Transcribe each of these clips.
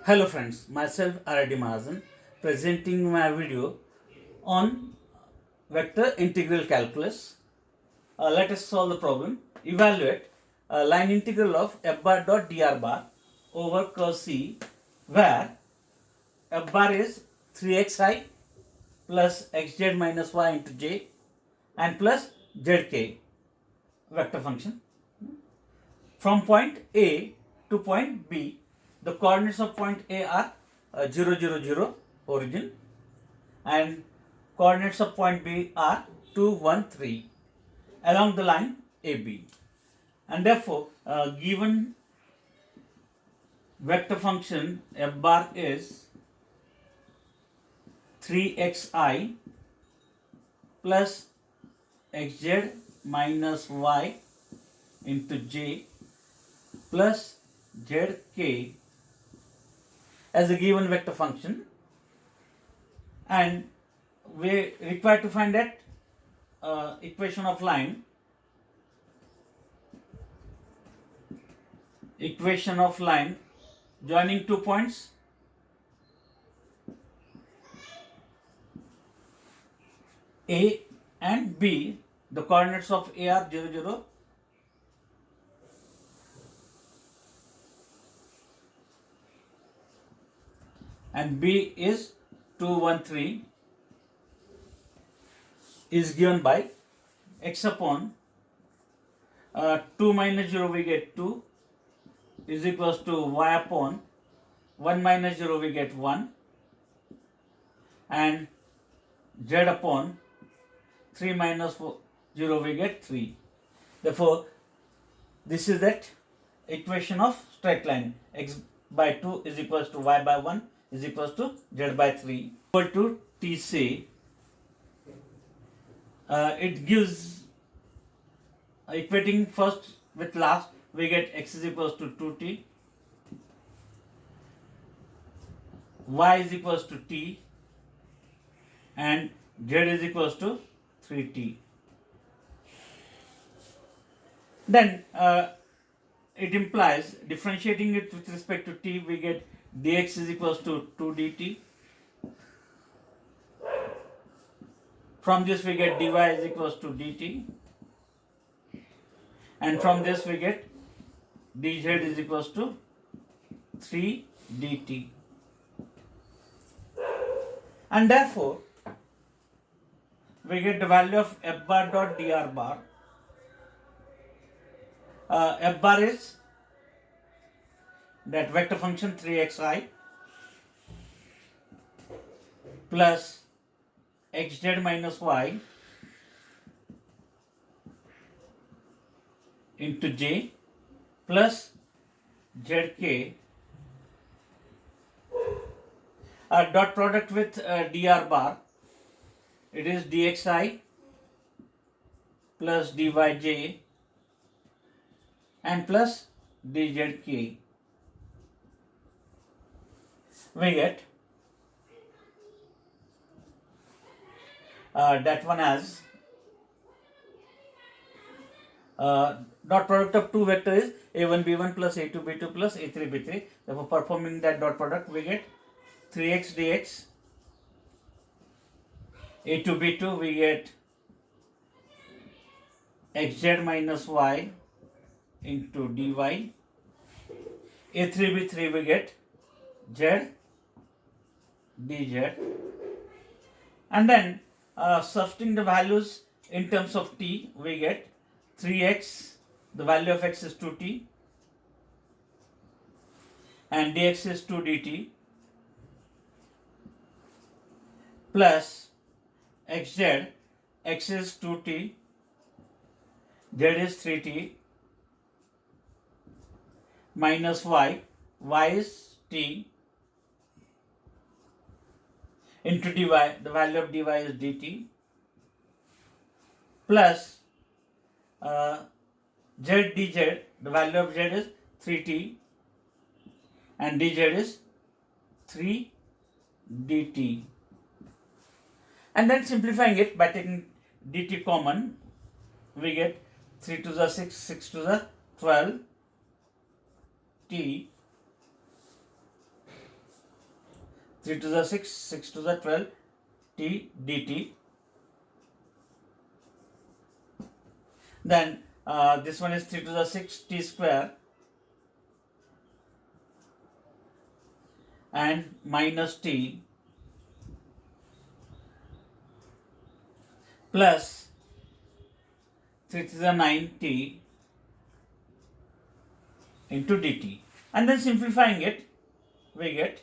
Hello friends, myself R.D. Mahajan presenting my video on vector integral calculus. Let us solve the problem. Evaluate line integral of f bar dot dr bar over curve C where f bar is 3xi plus xz minus y into j and plus zk vector function. From point A to point B, the coordinates of point A are 0, 0, 0 origin and coordinates of point B are 2, 1, 3 along the line AB. And therefore, given vector function f bar is 3xi plus xz minus y into j plus zk as a given vector function, and we require to find that equation of line joining 2 points A and B. The coordinates of A are 0, 0 and B is 2, 1, 3 is given by x upon 2 minus 0 we get 2 is equals to y upon 1 minus 0 we get 1 and z upon 3 minus 0 we get 3. Therefore, this is that equation of straight line. X by 2 is equals to y by 1 is equals to z by 3 equal to t say. It gives equating first with last, we get x is equals to 2t, y is equals to t and z is equals to 3t. Then it implies differentiating it with respect to t, we get dx is equals to 2 dt. From this we get dy is equals to dt, and from this we get dz is equals to 3 dt. And therefore, we get the value of f bar dot dr bar. F bar is that vector function 3xi plus xz minus y into j plus zk dot product with dr bar. It is dxi plus dyj and plus dzk. We get that one as dot product of two vectors is a1 b1 plus a2 b2 plus a3 b3. Therefore, performing that dot product, we get 3x dx, a2 b2 we get xz minus y into dy, a3 b3 we get z dz, and then substituting the values in terms of t, we get 3x, the value of x is 2t and dx is 2 dt plus xz, x is 2t, z is 3t minus y, y is t into dy, the value of dy is dt plus z dz, the value of z is 3t and dz is 3 dt. And then simplifying it by taking dt common, we get 3 to the 6, 6 to the 12 t 3 to the 6, 6 to the 12, t dt. Then this one is 3 to the 6 t square and minus t plus 3 to the 9 t into dt. And then simplifying it, we get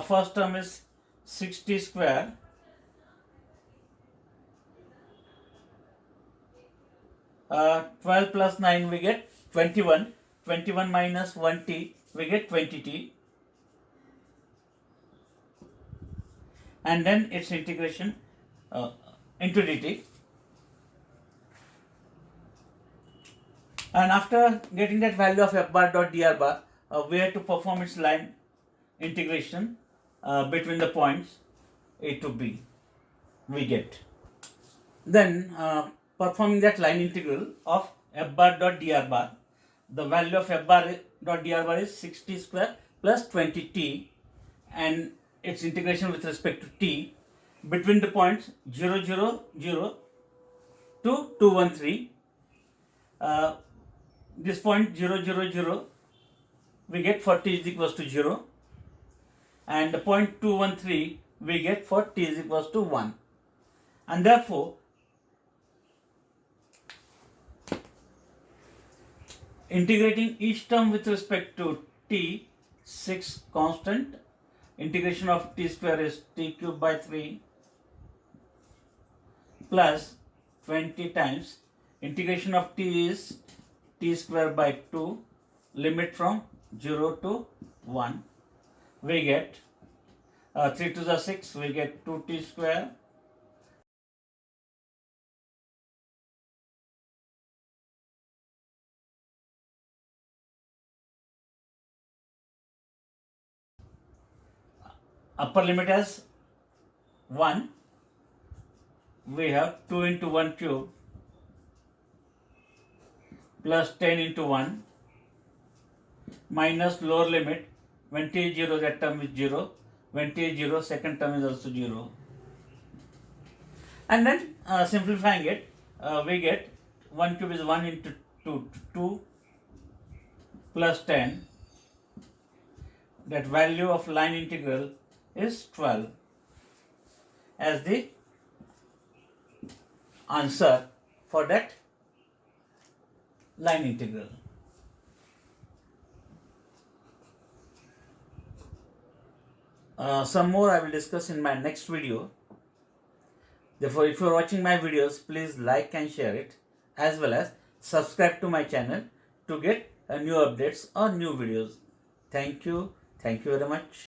first term is 6t square uh, 12 plus 9 we get 21. 21 minus 1t we get 20t, and then its integration into dt. And after getting that value of f bar dot dr bar, we have to perform its line integration between the points a to b. We get then performing that line integral of f bar dot dr bar. The value of f bar dot dr bar is 6t square plus 20t, and its integration with respect to t between the points 0, 0, 0 to 213. This point 0, 0, 0, we get for t is equals to 0, and the point 213 we get for t is equals to 1, and therefore integrating each term with respect to t, 6 constant, integration of t square is t cube by 3 plus 20 times integration of t is t square by 2, limit from 0 to 1, we get 3 to the 6, we get 2t square upper limit as 1, we have 2 into 1 cube plus 10 into 1 minus lower limit, when t is 0 that term is 0, when t is 0 second term is also 0, and then simplifying it we get 1 cube is 1 into 2 plus 10, that value of line integral is 12 as the answer for that line integral. Some more I will discuss in my next video. Therefore, if you are watching my videos, please like and share it, as well as subscribe to my channel to get new updates or new videos. Thank you very much.